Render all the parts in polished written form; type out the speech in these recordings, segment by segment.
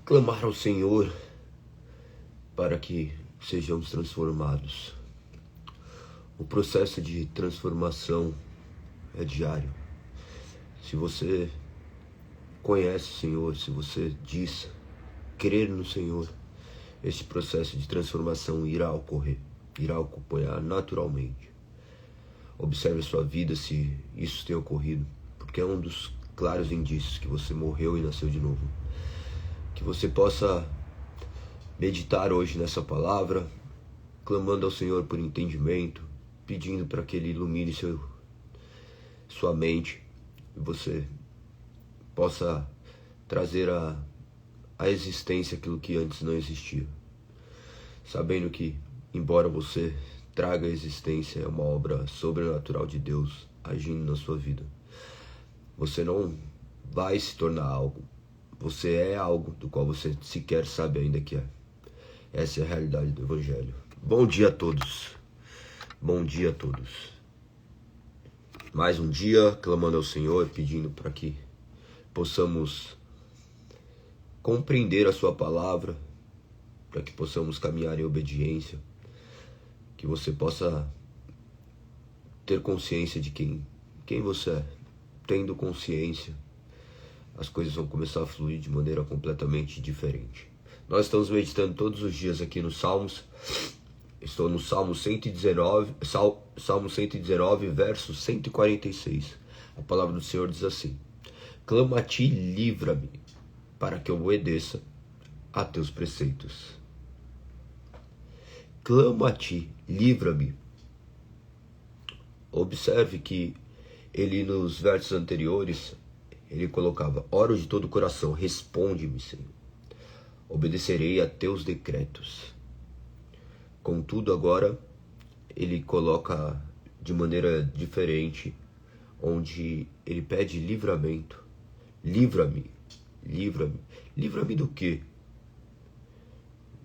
clamar ao Senhor para que sejamos transformados. O processo de transformação é diário. Se você conhece o Senhor, se você diz crer no Senhor, esse processo de transformação irá ocorrer, irá acompanhar naturalmente. Observe a sua vida se isso tem ocorrido, porque é um dos claros indícios que você morreu e nasceu de novo. Que você possa meditar hoje nessa palavra, clamando ao Senhor por entendimento, pedindo para que Ele ilumine sua mente e você possa trazer à existência aquilo que antes não existia. Sabendo que, embora você traga à existência, é uma obra sobrenatural de Deus agindo na sua vida. Você não vai se tornar algo. Você é algo do qual você sequer sabe ainda que é. Essa é a realidade do Evangelho. Bom dia a todos. Bom dia a todos. Mais um dia clamando ao Senhor, pedindo para que possamos compreender a sua palavra, para que possamos caminhar em obediência, que você possa ter consciência de quem você é. Tendo consciência, as coisas vão começar a fluir de maneira completamente diferente. Nós estamos meditando todos os dias aqui nos Salmos. Estou no Salmo 119, verso 146. A palavra do Senhor diz assim: clama a ti, livra-me, para que eu obedeça a teus preceitos. Clama a ti, livra-me. Observe que ele, nos versos anteriores, ele colocava: oro de todo o coração, responde-me, Senhor. Obedecerei a teus decretos. Contudo, agora, ele coloca de maneira diferente, onde ele pede livramento. Livra-me, livra-me. Livra-me do quê?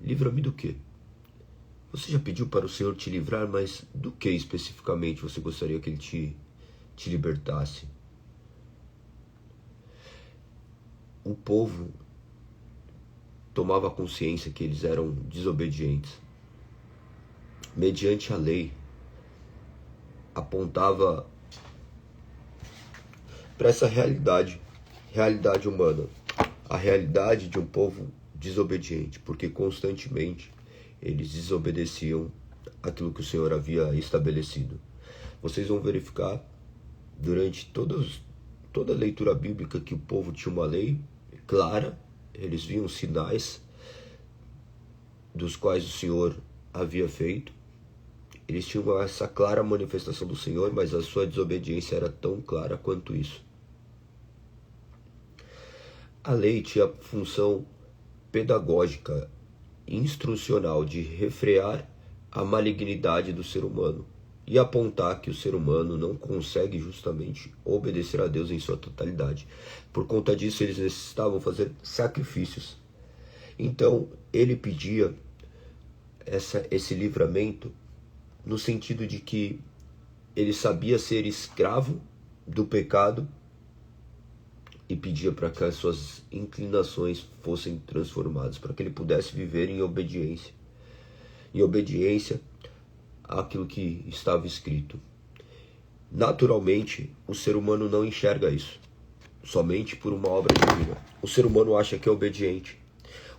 Livra-me do quê? Você já pediu para o Senhor te livrar, mas do que especificamente você gostaria que Ele te libertasse? O povo tomava consciência que eles eram desobedientes. Mediante a lei, apontava para essa realidade humana, a realidade de um povo desobediente, porque constantemente eles desobedeciam aquilo que o Senhor havia estabelecido. Vocês vão verificar durante toda a leitura bíblica que o povo tinha uma lei clara, eles viam sinais dos quais o Senhor havia feito. Eles tinham essa clara manifestação do Senhor, mas a sua desobediência era tão clara quanto isso. A lei tinha a função pedagógica, instrucional, de refrear a malignidade do ser humano e apontar que o ser humano não consegue justamente obedecer a Deus em sua totalidade. Por conta disso, eles necessitavam fazer sacrifícios. Então, ele pedia esse livramento no sentido de que ele sabia ser escravo do pecado e pedia para que as suas inclinações fossem transformadas, para que ele pudesse viver em obediência àquilo que estava escrito. Naturalmente, o ser humano não enxerga isso somente por uma obra divina. O ser humano acha que é obediente.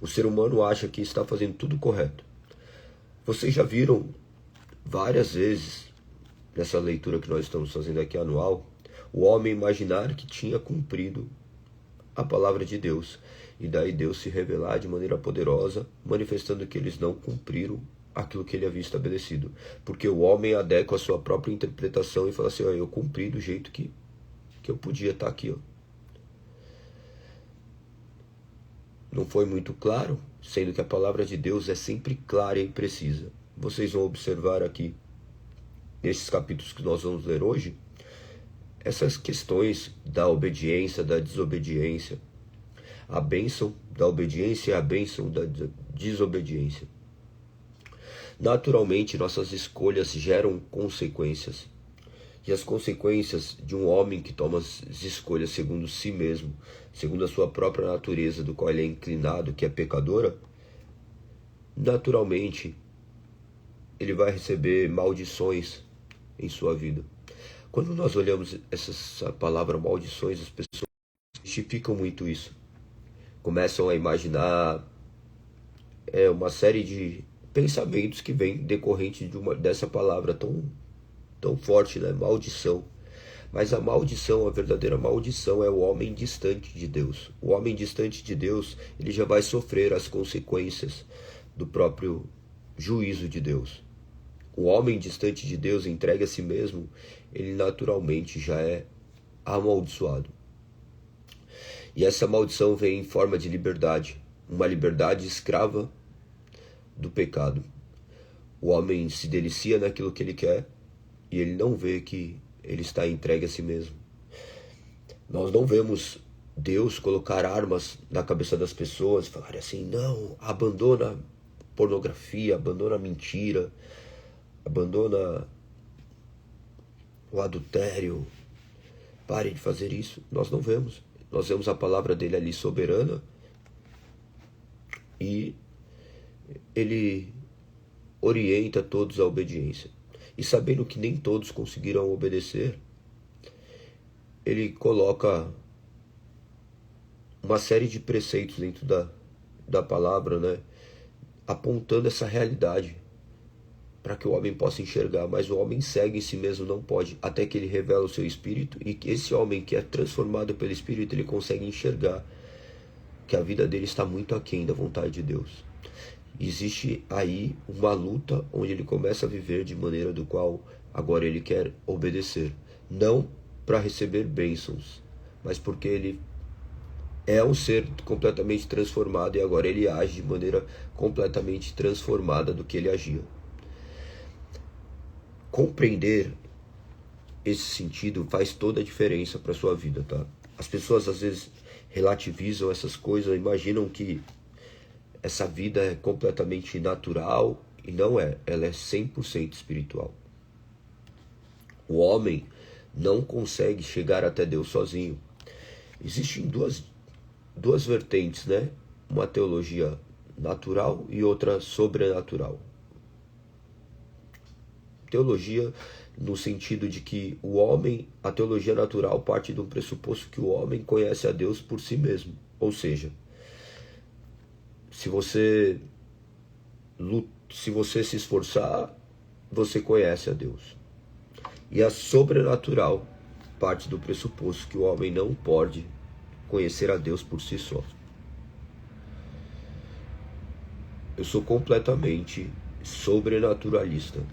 O ser humano acha que está fazendo tudo correto. Vocês já viram várias vezes, nessa leitura que nós estamos fazendo aqui anual, o homem imaginar que tinha cumprido a palavra de Deus, e daí Deus se revelar de maneira poderosa, manifestando que eles não cumpriram aquilo que ele havia estabelecido, porque o homem adequa a sua própria interpretação e fala assim: eu cumpri do jeito que eu podia estar aqui. Não foi muito claro, sendo que a palavra de Deus é sempre clara e precisa. Vocês vão observar aqui, nesses capítulos que nós vamos ler hoje, essas questões da obediência, da desobediência, a bênção da obediência e a bênção da desobediência. Naturalmente, nossas escolhas geram consequências. E as consequências de um homem que toma as escolhas segundo si mesmo, segundo a sua própria natureza, do qual ele é inclinado, que é pecadora, naturalmente ele vai receber maldições em sua vida. Quando nós olhamos essa palavra maldições, as pessoas justificam muito isso. Começam a imaginar uma série de pensamentos que vêm decorrente dessa palavra tão forte, né? Maldição. Mas a maldição, a verdadeira maldição, é o homem distante de Deus. O homem distante de Deus, ele já vai sofrer as consequências do próprio juízo de Deus. O homem distante de Deus, entregue a si mesmo, ele naturalmente já é amaldiçoado. E essa maldição vem em forma de liberdade, uma liberdade escrava do pecado. O homem se delicia naquilo que ele quer e ele não vê que ele está entregue a si mesmo. Nós não vemos Deus colocar armas na cabeça das pessoas, falar assim, não, abandona a pornografia, abandona a mentira, abandona o adultério, pare de fazer isso. Nós não vemos. Nós vemos a palavra dele ali soberana e ele orienta todos à obediência. E sabendo que nem todos conseguirão obedecer, ele coloca uma série de preceitos dentro da palavra, né? Apontando essa realidade para que o homem possa enxergar, mas o homem cego em si mesmo não pode, até que ele revela o seu espírito, e que esse homem que é transformado pelo espírito, ele consegue enxergar que a vida dele está muito aquém da vontade de Deus. Existe aí uma luta onde ele começa a viver de maneira do qual agora ele quer obedecer, não para receber bênçãos, mas porque ele é um ser completamente transformado e agora ele age de maneira completamente transformada do que ele agia. Compreender esse sentido faz toda a diferença para a sua vida, tá? As pessoas às vezes relativizam essas coisas, imaginam que essa vida é completamente natural e não é, ela é 100% espiritual. O homem não consegue chegar até Deus sozinho. Existem duas vertentes, né? Uma teologia natural e outra sobrenatural. Teologia no sentido de que o homem, a teologia natural parte do pressuposto que o homem conhece a Deus por si mesmo. Ou seja, se você se esforçar, você conhece a Deus. E a sobrenatural parte do pressuposto que o homem não pode conhecer a Deus por si só. Eu sou completamente sobrenaturalista,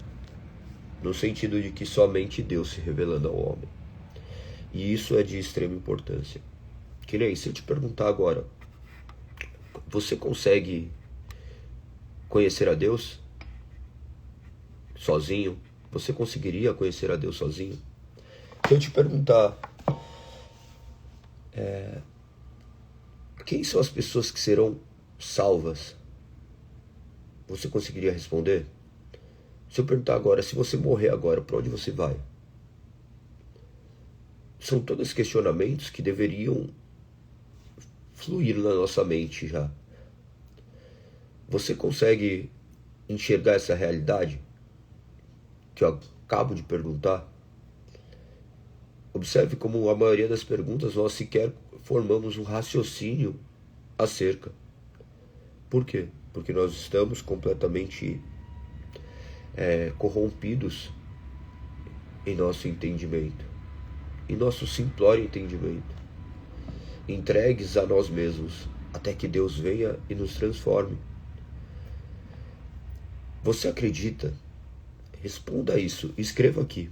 no sentido de que somente Deus se revelando ao homem. E isso é de extrema importância. Que nem, se eu te perguntar agora, você consegue conhecer a Deus sozinho? Você conseguiria conhecer a Deus sozinho? Se eu te perguntar, quem são as pessoas que serão salvas? Você conseguiria responder? Se eu perguntar agora, se você morrer agora, para onde você vai? São todos questionamentos que deveriam fluir na nossa mente já. Você consegue enxergar essa realidade que eu acabo de perguntar? Observe como a maioria das perguntas nós sequer formamos um raciocínio acerca. Por quê? Porque nós estamos completamente corrompidos em nosso entendimento, em nosso simplório entendimento, entregues a nós mesmos, até que Deus venha e nos transforme. Você acredita? Responda isso, escreva aqui,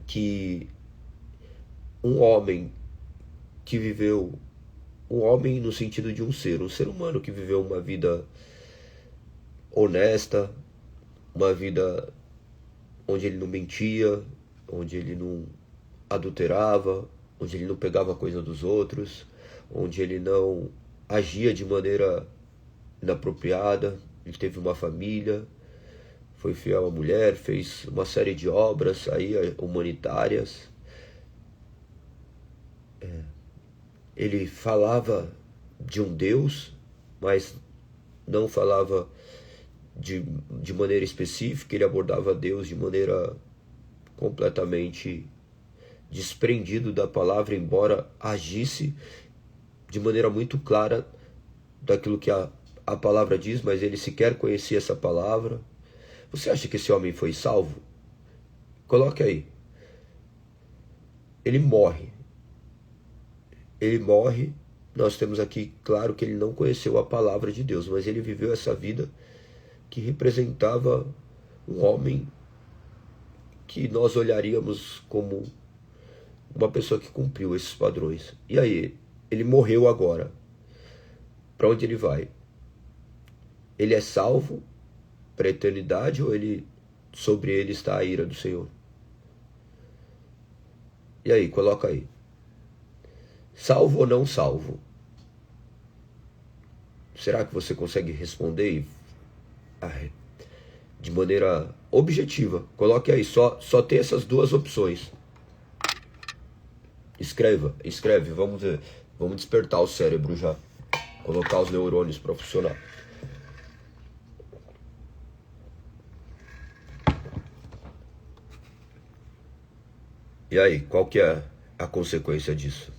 que um homem que viveu, um homem no sentido de um ser humano que viveu uma vida honesta, uma vida onde ele não mentia, onde ele não adulterava, onde ele não pegava coisa dos outros, onde ele não agia de maneira inapropriada, ele teve uma família, foi fiel à mulher, fez uma série de obras aí humanitárias. Ele falava de um Deus, mas não falava de maneira específica, ele abordava Deus de maneira completamente desprendido da palavra, embora agisse de maneira muito clara daquilo que a palavra diz, mas ele sequer conhecia essa palavra. Você acha que esse homem foi salvo? Coloque aí. Ele morre. Ele morre. Nós temos aqui claro que ele não conheceu a palavra de Deus, mas ele viveu essa vida que representava um homem que nós olharíamos como uma pessoa que cumpriu esses padrões. E aí, ele morreu agora. Para onde ele vai? Ele é salvo para a eternidade ou sobre ele está a ira do Senhor? E aí, coloca aí. Salvo ou não salvo? Será que você consegue responder de maneira objetiva? Coloque aí, só tem essas duas opções. Escreve, vamos ver. Vamos despertar o cérebro já. Colocar os neurônios para funcionar. E aí, qual que é a consequência disso?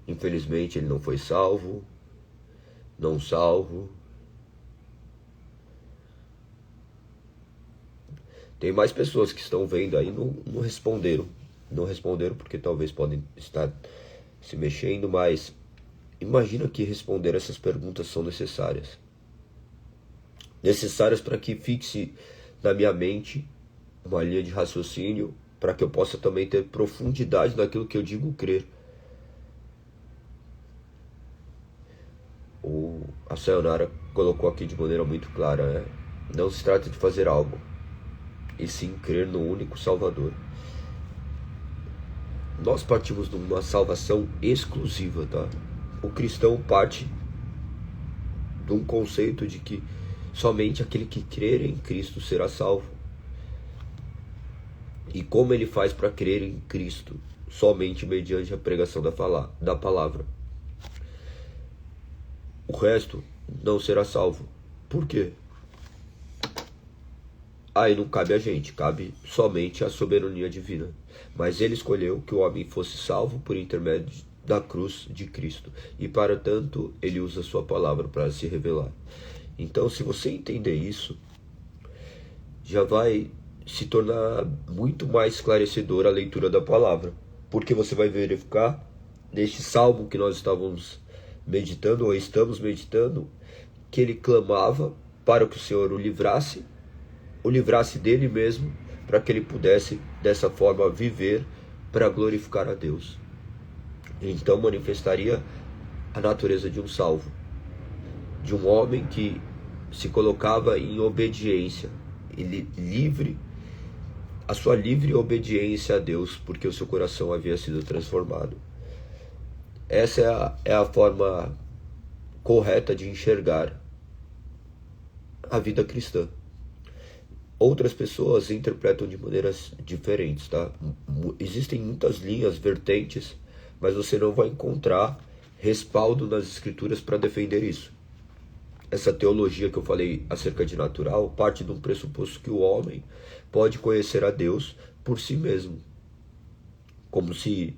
Infelizmente ele não foi salvo, não salvo. Tem mais pessoas que estão vendo aí, não responderam. Não responderam porque talvez podem estar se mexendo, mas imagina que responder essas perguntas são necessárias. Necessárias para que fixe na minha mente uma linha de raciocínio, para que eu possa também ter profundidade naquilo que eu digo crer. A Sayonara colocou aqui de maneira muito clara, né? Não se trata de fazer algo, e sim crer no único Salvador. Nós partimos de uma salvação exclusiva, tá? O cristão parte de um conceito de que somente aquele que crer em Cristo será salvo. E como ele faz para crer em Cristo? Somente mediante a pregação da palavra. O resto não será salvo. Por quê? Aí não cabe a gente, cabe somente a soberania divina. Mas ele escolheu que o homem fosse salvo por intermédio da cruz de Cristo. E para tanto, ele usa a sua palavra para se revelar. Então, se você entender isso, já vai se tornar muito mais esclarecedora a leitura da palavra. Porque você vai verificar, neste salmo que nós estávamos meditando, ou estamos meditando, que ele clamava para que o Senhor o livrasse dele mesmo, para que ele pudesse, dessa forma, viver para glorificar a Deus. Então manifestaria a natureza de um salvo, de um homem que se colocava em obediência, a sua livre obediência a Deus, porque o seu coração havia sido transformado. Essa é a forma correta de enxergar a vida cristã. Outras pessoas interpretam de maneiras diferentes, tá? Existem muitas linhas, vertentes, mas você não vai encontrar respaldo nas escrituras para defender isso. Essa teologia que eu falei acerca de natural parte de um pressuposto que o homem pode conhecer a Deus por si mesmo, como se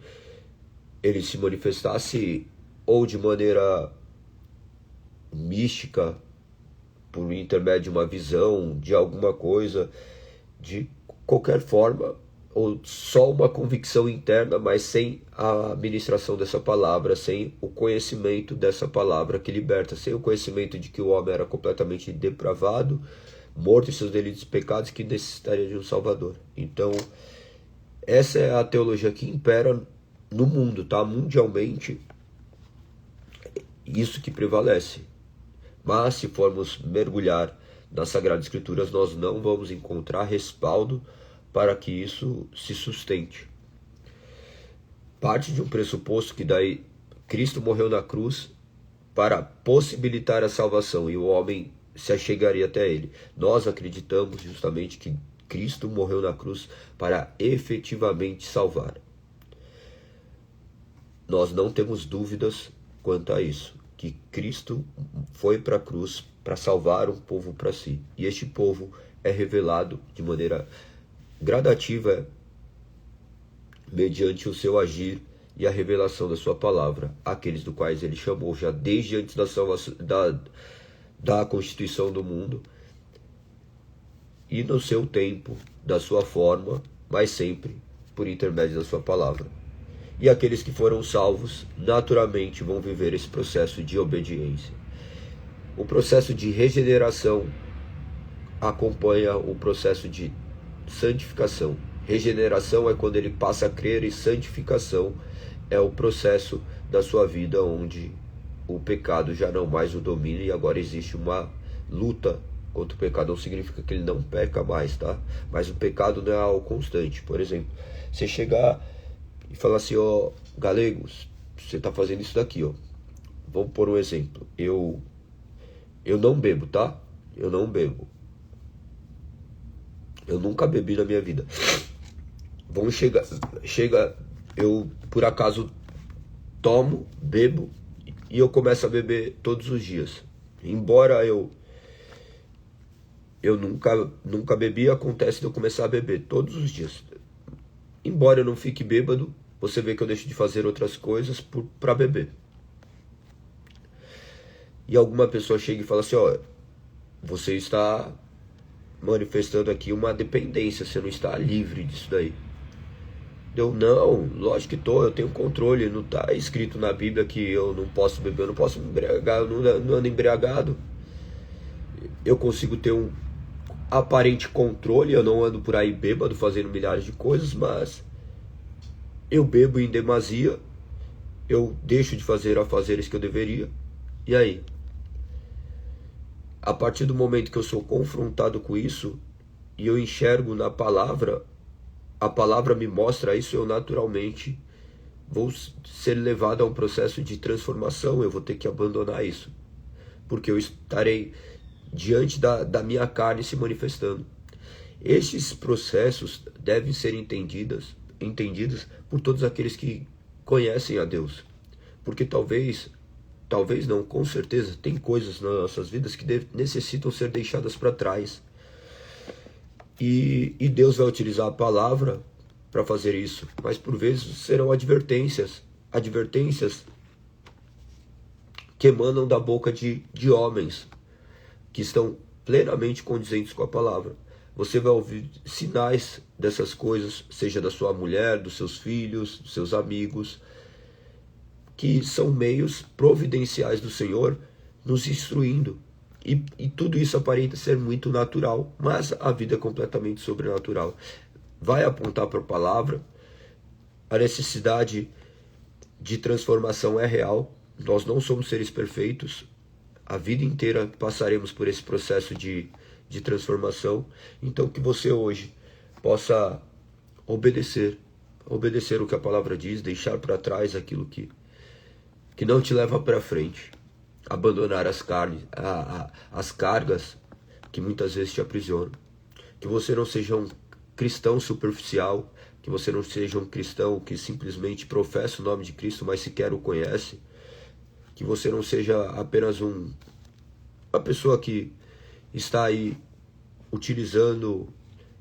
ele se manifestasse ou de maneira mística, por intermédio de uma visão, de alguma coisa, de qualquer forma, ou só uma convicção interna, mas sem a ministração dessa palavra, sem o conhecimento dessa palavra que liberta, sem o conhecimento de que o homem era completamente depravado, morto em seus delitos e pecados, que necessitaria de um Salvador. Então, essa é a teologia que impera no mundo, tá? Mundialmente, isso que prevalece. Mas se formos mergulhar nas Sagradas Escrituras, nós não vamos encontrar respaldo para que isso se sustente. parte de um pressuposto que daí Cristo morreu na cruz para possibilitar a salvação e o homem se achegaria até ele. Nós acreditamos justamente que Cristo morreu na cruz para efetivamente salvar. Nós não temos dúvidas quanto a isso, que Cristo foi para a cruz para salvar um povo para si. E este povo é revelado de maneira gradativa mediante o seu agir e a revelação da sua palavra, aqueles do quais ele chamou já desde antes da salvação, da constituição do mundo, e no seu tempo, da sua forma, mas sempre por intermédio da sua palavra. E aqueles que foram salvos, naturalmente vão viver esse processo de obediência. O processo de regeneração acompanha o processo de santificação. Regeneração é quando ele passa a crer, e santificação é o processo da sua vida onde o pecado já não mais o domina e agora existe uma luta contra o pecado. Não significa que ele não peca mais, tá? Mas o pecado não é algo constante. Por exemplo, você chegar e falar assim, ó, Galegos, você tá fazendo isso daqui, ó. Vamos por um exemplo. Eu não bebo, tá? Eu não bebo. Eu nunca bebi na minha vida. Vamos chega, eu por acaso tomo, bebo e eu começo a beber todos os dias. Embora eu nunca bebi, acontece de eu começar a beber todos os dias. Embora eu não fique bêbado, você vê que eu deixo de fazer outras coisas para beber. E alguma pessoa chega e fala assim, ó, você está manifestando aqui uma dependência, você não está livre disso daí. Eu, não, lógico que eu tenho controle, não está escrito na Bíblia que eu não posso beber, eu não posso me embriagar, eu não ando embriagado. Eu consigo ter um aparente controle, eu não ando por aí bêbado fazendo milhares de coisas, mas eu bebo em demasia, eu deixo de fazer afazeres que eu deveria, e aí? A partir do momento que eu sou confrontado com isso, e eu enxergo na palavra, a palavra me mostra isso, eu naturalmente vou ser levado a um processo de transformação, eu vou ter que abandonar isso, porque eu estarei diante da minha carne se manifestando. Estes processos devem ser entendidos por todos aqueles que conhecem a Deus, porque talvez não, com certeza, tem coisas nas nossas vidas que necessitam ser deixadas para trás. E Deus vai utilizar a palavra para fazer isso. Mas por vezes serão advertências que emanam da boca de homens que estão plenamente condizentes com a palavra. Você vai ouvir sinais dessas coisas, seja da sua mulher, dos seus filhos, dos seus amigos, que são meios providenciais do Senhor nos instruindo. E tudo isso aparenta ser muito natural, mas a vida é completamente sobrenatural. Vai apontar para a palavra, a necessidade de transformação é real, nós não somos seres perfeitos, a vida inteira passaremos por esse processo de transformação, então que você hoje possa obedecer o que a palavra diz, deixar para trás aquilo que não te leva para frente, abandonar as cargas que muitas vezes te aprisionam, que você não seja um cristão superficial, que você não seja um cristão que simplesmente professa o nome de Cristo, mas sequer o conhece, que você não seja apenas uma pessoa que está aí utilizando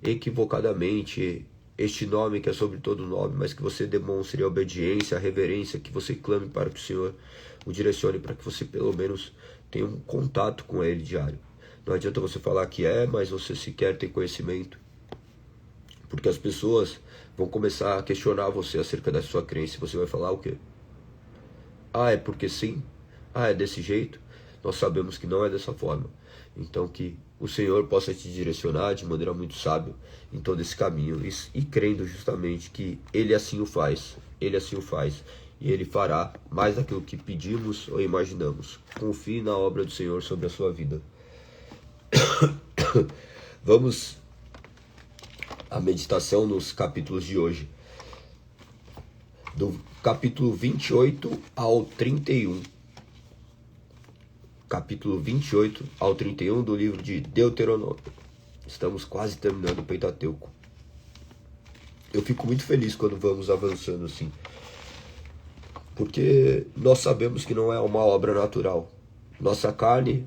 equivocadamente este nome que é sobre todo nome, mas que você demonstre a obediência, a reverência, que você clame para que o Senhor o direcione, para que você pelo menos tenha um contato com Ele diário. Não adianta você falar que mas você sequer tem conhecimento, porque as pessoas vão começar a questionar você acerca da sua crença, e você vai falar o quê? É porque sim? É desse jeito? Nós sabemos que não é dessa forma. Então que o Senhor possa te direcionar de maneira muito sábia em todo esse caminho, e crendo justamente que Ele assim o faz, e Ele fará mais daquilo que pedimos ou imaginamos. Confie na obra do Senhor sobre a sua vida. Vamos à meditação nos capítulos de hoje, do capítulo 28 ao 31. Capítulo 28 ao 31 do livro de Deuteronômio. Estamos quase terminando o Pentateuco. Eu fico muito feliz quando vamos avançando assim, porque nós sabemos que não é uma obra natural. Nossa carne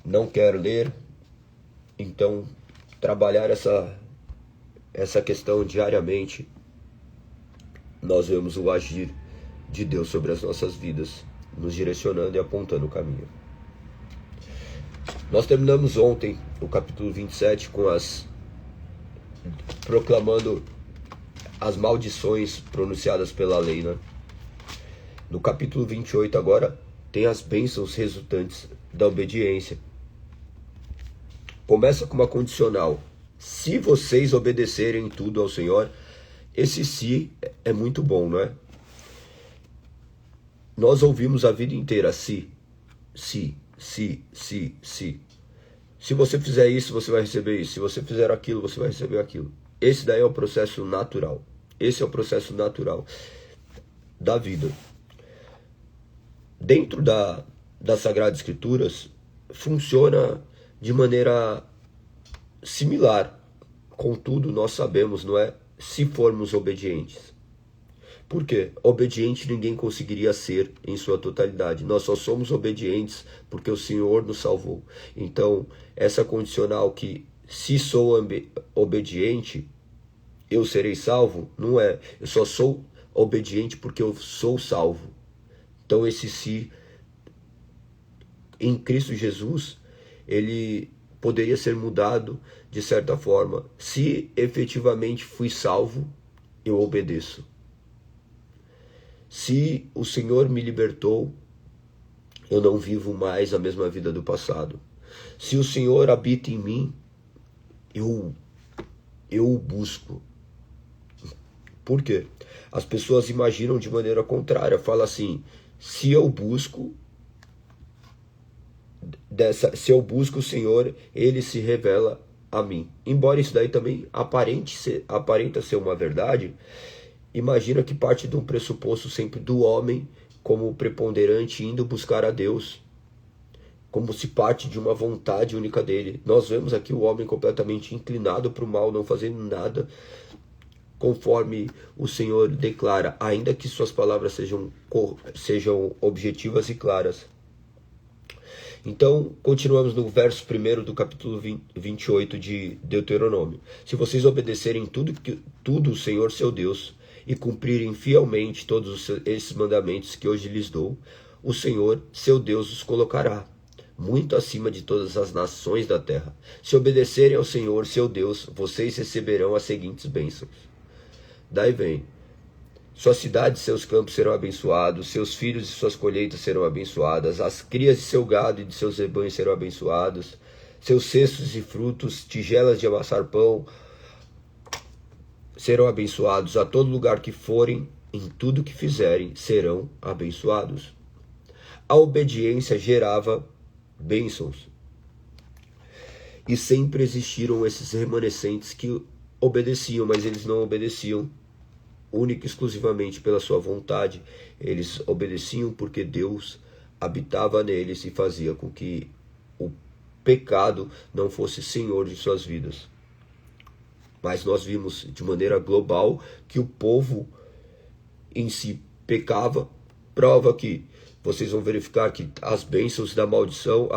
não quer ler, então trabalhar essa questão diariamente, nós vemos o agir de Deus sobre as nossas vidas, nos direcionando e apontando o caminho. Nós terminamos ontem o capítulo 27 com proclamando as maldições pronunciadas pela lei, né? No capítulo 28 agora tem as bênçãos resultantes da obediência. Começa com uma condicional: se vocês obedecerem tudo ao Senhor. Esse "se" é muito bom, não é? Nós ouvimos a vida inteira se. Se você fizer isso, você vai receber isso. Se você fizer aquilo, você vai receber aquilo. Esse daí é o processo natural. Esse é o processo natural da vida. Dentro das Sagradas Escrituras, funciona de maneira similar. Contudo, nós sabemos, não é? Se formos obedientes. Por quê? Obediente ninguém conseguiria ser em sua totalidade. Nós só somos obedientes porque o Senhor nos salvou. Então, essa condicional que se sou obediente, eu serei salvo, não é. Eu só sou obediente porque eu sou salvo. Então, esse "se" em Cristo Jesus, ele poderia ser mudado de certa forma. Se efetivamente fui salvo, eu obedeço. Se o Senhor me libertou, eu não vivo mais a mesma vida do passado. Se o Senhor habita em mim, eu o busco. Por quê? As pessoas imaginam de maneira contrária. Fala assim: se eu busco o Senhor, ele se revela a mim. Embora isso daí também aparenta ser uma verdade, imagina que parte de um pressuposto sempre do homem como preponderante indo buscar a Deus, como se parte de uma vontade única dele. Nós vemos aqui o homem completamente inclinado para o mal, não fazendo nada conforme o Senhor declara, ainda que suas palavras sejam objetivas e claras. Então, continuamos no verso 1 do capítulo 28 de Deuteronômio. Se vocês obedecerem tudo o Senhor seu Deus e cumprirem fielmente todos esses mandamentos que hoje lhes dou, o Senhor seu Deus os colocará muito acima de todas as nações da terra. Se obedecerem ao Senhor seu Deus, vocês receberão as seguintes bênçãos. Daí vem: sua cidade e seus campos serão abençoados, seus filhos e suas colheitas serão abençoadas, as crias de seu gado e de seus rebanhos serão abençoados, seus cestos e frutos, tigelas de amassar pão serão abençoados, a todo lugar que forem, em tudo que fizerem, serão abençoados. A obediência gerava bênçãos. E sempre existiram esses remanescentes que obedeciam, mas eles não obedeciam única e exclusivamente pela sua vontade. Eles obedeciam porque Deus habitava neles e fazia com que o pecado não fosse senhor de suas vidas. Mas nós vimos de maneira global que o povo em si pecava. Prova que vocês vão verificar que as bênçãos da maldição,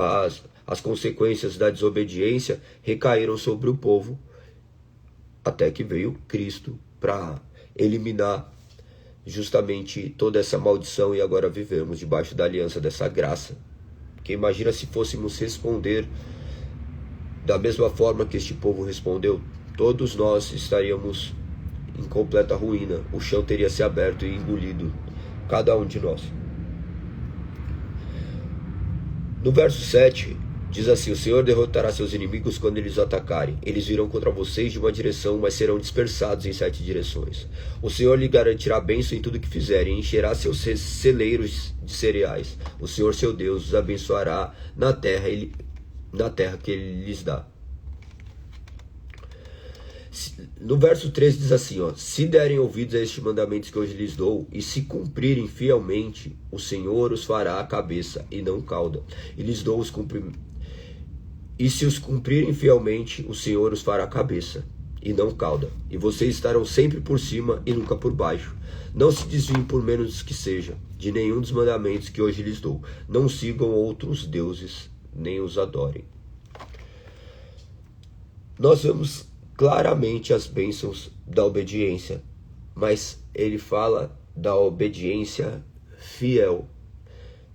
as consequências da desobediência recaíram sobre o povo, até que veio Cristo para eliminar justamente toda essa maldição, e agora vivemos debaixo da aliança dessa graça. Porque imagina se fôssemos responder da mesma forma que este povo respondeu, todos nós estaríamos em completa ruína, o chão teria se aberto e engolido cada um de nós. No verso 7 diz assim: o Senhor derrotará seus inimigos quando eles atacarem. Eles virão contra vocês de uma direção, mas serão dispersados em 7 direções. O Senhor lhe garantirá bênção em tudo que fizerem, e encherá seus celeiros de cereais. O Senhor seu Deus os abençoará na terra que ele lhes dá. No verso 13 diz assim, ó: se derem ouvidos a estes mandamentos que hoje lhes dou, e se cumprirem fielmente, o Senhor os fará a cabeça e não cauda. E lhes dou os cumprimentos. E se os cumprirem fielmente, o Senhor os fará a cabeça e não cauda. E vocês estarão sempre por cima e nunca por baixo. Não se desviem por menos que seja de nenhum dos mandamentos que hoje lhes dou. Não sigam outros deuses, nem os adorem. Nós vemos claramente as bênçãos da obediência, mas ele fala da obediência fiel.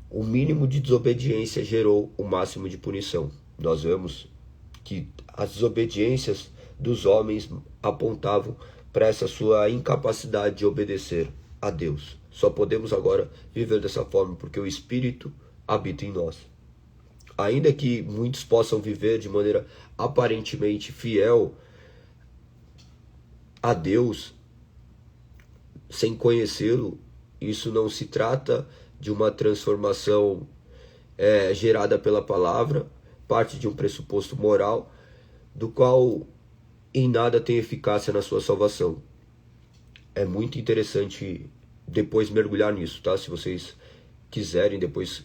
O mínimo de desobediência gerou o máximo de punição. Nós vemos que as desobediências dos homens apontavam para essa sua incapacidade de obedecer a Deus. Só podemos agora viver dessa forma porque o Espírito habita em nós. Ainda que muitos possam viver de maneira aparentemente fiel a Deus, sem conhecê-lo, isso não se trata de uma transformação gerada pela palavra, parte de um pressuposto moral, do qual em nada tem eficácia na sua salvação. É muito interessante depois mergulhar nisso, tá? Se vocês quiserem, depois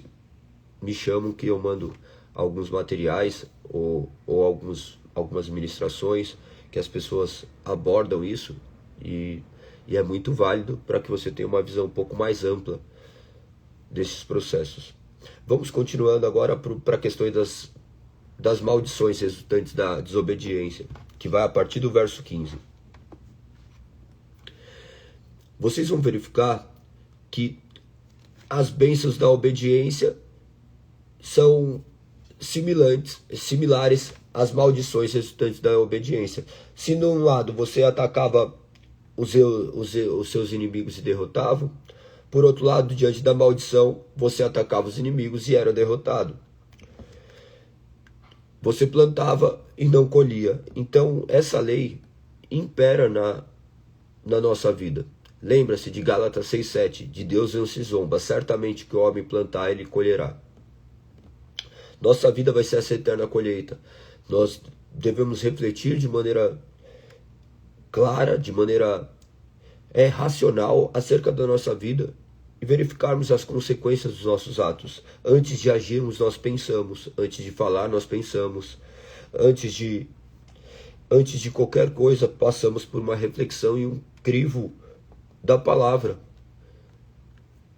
me chamam que eu mando alguns materiais ou algumas ministrações que as pessoas abordam isso e é muito válido para que você tenha uma visão um pouco mais ampla desses processos. Vamos continuando agora para questões das maldições resultantes da desobediência, que vai a partir do verso 15. Vocês vão verificar que as bênçãos da obediência são similares às maldições resultantes da obediência. Se num lado você atacava os seus inimigos e derrotava, por outro lado, diante da maldição, você atacava os inimigos e era derrotado. Você plantava e não colhia. Então, essa lei impera na nossa vida. Lembra-se de Gálatas 6,7, de Deus não se zomba, certamente que o homem plantar, ele colherá. Nossa vida vai ser essa eterna colheita. Nós devemos refletir de maneira clara, de maneira racional acerca da nossa vida e verificarmos as consequências dos nossos atos. Antes de agirmos, nós pensamos. Antes de falar, nós pensamos. Antes de qualquer coisa, passamos por uma reflexão e um crivo da palavra.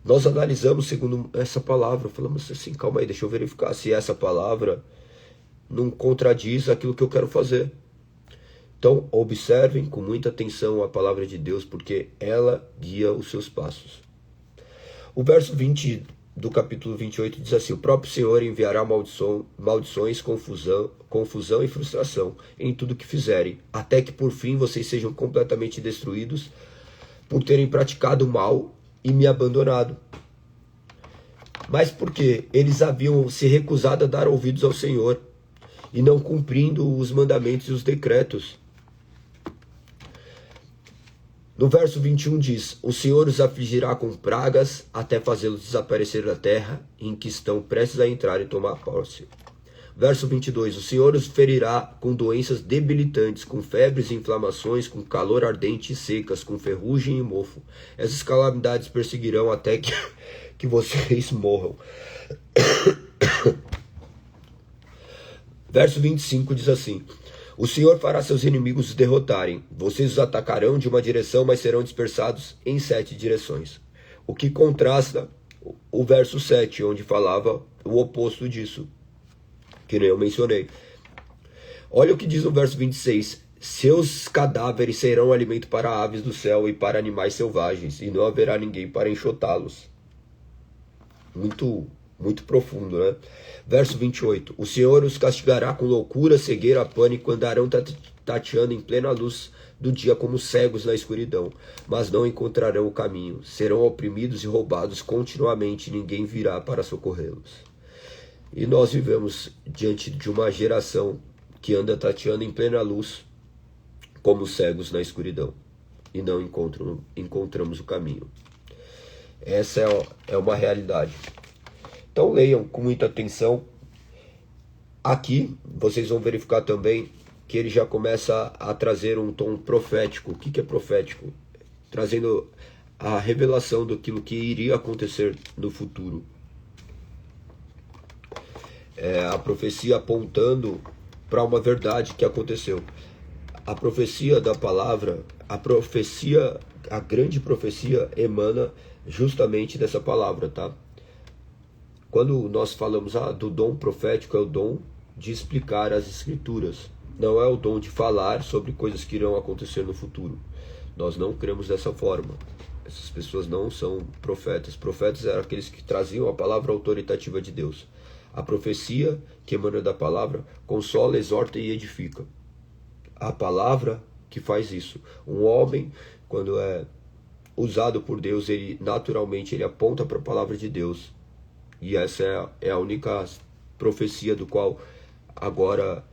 Nós analisamos segundo essa palavra, falamos assim, calma aí, deixa eu verificar se essa palavra não contradiz aquilo que eu quero fazer. Então, observem com muita atenção a palavra de Deus, porque ela guia os seus passos. O verso 20 do capítulo 28 diz assim: o próprio Senhor enviará maldições, confusão e frustração em tudo que fizerem, até que por fim vocês sejam completamente destruídos por terem praticado o mal e me abandonado. Mas porque eles haviam se recusado a dar ouvidos ao Senhor e não cumprindo os mandamentos e os decretos. No verso 21 diz: o Senhor os afligirá com pragas até fazê-los desaparecer da terra em que estão prestes a entrar e tomar posse. Verso 22, o Senhor os ferirá com doenças debilitantes, com febres e inflamações, com calor ardente e secas, com ferrugem e mofo. Essas calamidades perseguirão até que vocês morram. Verso 25 diz assim: o Senhor fará seus inimigos os derrotarem. Vocês os atacarão de uma direção, mas serão dispersados em 7 direções. O que contrasta o verso 7, onde falava o oposto disso, que nem eu mencionei. Olha o que diz o verso 26. Seus cadáveres serão alimento para aves do céu e para animais selvagens, e não haverá ninguém para enxotá-los. Muito profundo, né? Verso 28. O Senhor os castigará com loucura, cegueira, pânico, andarão tateando em plena luz do dia como cegos na escuridão, mas não encontrarão o caminho. Serão oprimidos e roubados continuamente, ninguém virá para socorrê-los. E nós vivemos diante de uma geração que anda tateando em plena luz, como cegos na escuridão, e não encontramos o caminho. Essa é uma realidade. Então leiam com muita atenção. Aqui vocês vão verificar também que ele já começa a trazer um tom profético. O que é profético? Trazendo a revelação daquilo que iria acontecer no futuro. A profecia apontando para uma verdade que aconteceu. A profecia da palavra, a grande profecia emana justamente dessa palavra, tá? Quando nós falamos do dom profético, é o dom de explicar as escrituras. Não é o dom de falar sobre coisas que irão acontecer no futuro. Nós não cremos dessa forma. Essas pessoas não são profetas. Profetas eram aqueles que traziam a palavra autoritativa de Deus. A profecia que emana da palavra consola, exorta e edifica. A palavra que faz isso. Um homem, quando é usado por Deus, ele naturalmente ele aponta para a palavra de Deus. E essa é a única profecia do qual agora